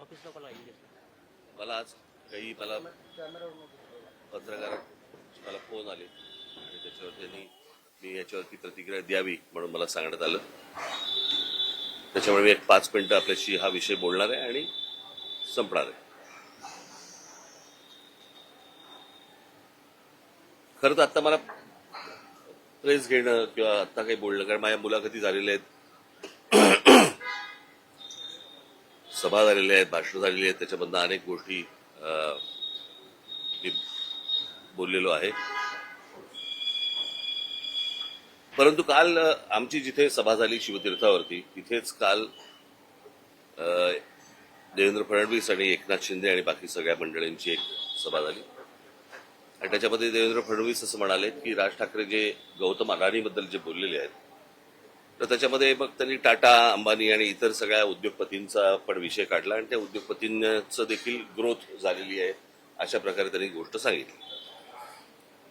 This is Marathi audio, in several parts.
ऑफिसला कॉल आहे. मला आज काही पत्रकार मला फोन आले आणि त्याच्यावर त्यांनी मी याच्यावरती प्रतिक्रिया द्यावी म्हणून मला सांगण्यात आलं. त्याच्यामुळे मी एक 5 मिनिटं आपल्याशी हा विषय बोलणार आहे आणि संपणार आहे. खरं तर आता मला प्रेस घेणं किंवा आता काही बोलणं, कारण माझ्या मुलाखती झालेल्या आहेत, सभा झालेल्या आहेत, भाषणं झालेली आहेत, त्याच्यामधनं अनेक गोष्टी मी बोललेलो आहे. परंतु काल आमची जिथे सभा झाली शिवतीर्थावरती, तिथेच काल देवेंद्र फडणवीस आणि एकनाथ शिंदे आणि बाकी सगळ्या मंडळींची एक सभा झाली आणि त्याच्यामध्ये देवेंद्र फडणवीस असं म्हणाले की राज ठाकरे जे गौतम अडाणीबद्दल जे बोललेले आहेत, तर त्याच्यामध्ये मग त्यांनी टाटा, अंबानी आणि इतर सगळ्या उद्योगपतींचा पण विषय काढला आणि त्या उद्योगपतींचं देखील ग्रोथ झालेली आहे अशा प्रकारे त्यांनी गोष्ट सांगितली.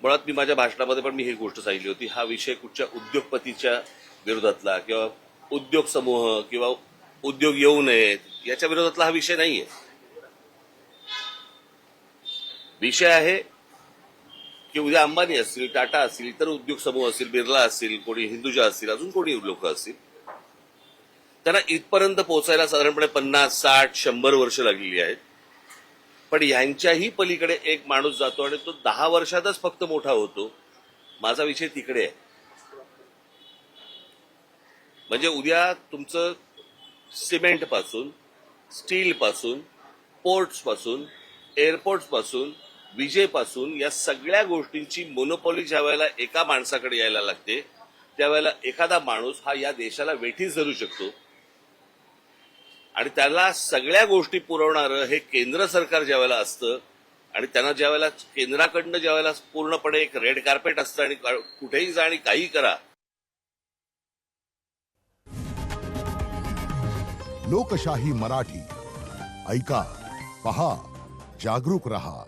मुळात मी माझ्या भाषणामध्ये पण मी ही गोष्ट सांगितली होती, हा विषय कुठच्या उद्योगपतीच्या विरोधातला किंवा उद्योग समूह किंवा उद्योग येऊ नयेत याच्या विरोधातला हा विषय नाहीये. विषय आहे की उद्या अंबानी असतील, टाटा असतील, इतर उद्योग समूह असतील, बिर्ला असतील, कोणी हिंदुजा असतील, अजून कोणी लोक असतील, त्यांना इथपर्यंत पोहोचायला साधारणपणे 50, 60, 100 वर्ष लागलेली आहेत. पण ह्यांच्याही पलीकडे एक माणूस जातो आणि तो 10 वर्षातच फक्त मोठा होतो. माझा विषय तिकडे आहे. म्हणजे उद्या तुमचं सिमेंट पासून, स्टील पासून, पोर्ट्स पासून, एअरपोर्ट्स पासून, विजेपासून या सगळ्या गोष्टींची मोनोपॉली ज्या वेळेला एका माणसाकडे यायला लागते, त्यावेळेला एखादा माणूस हा या देशाला वेठीस धरू शकतो आणि त्याला सगळ्या गोष्टी पुरवणारं हे केंद्र सरकार ज्या वेळेला असतं आणि त्यांना ज्या वेळेला केंद्राकडनं ज्या वेळेला पूर्णपणे एक रेड कार्पेट असतं आणि कुठेही जा आणि काही करा. लोकशाही मराठी ऐका, पहा, जागरूक रहा.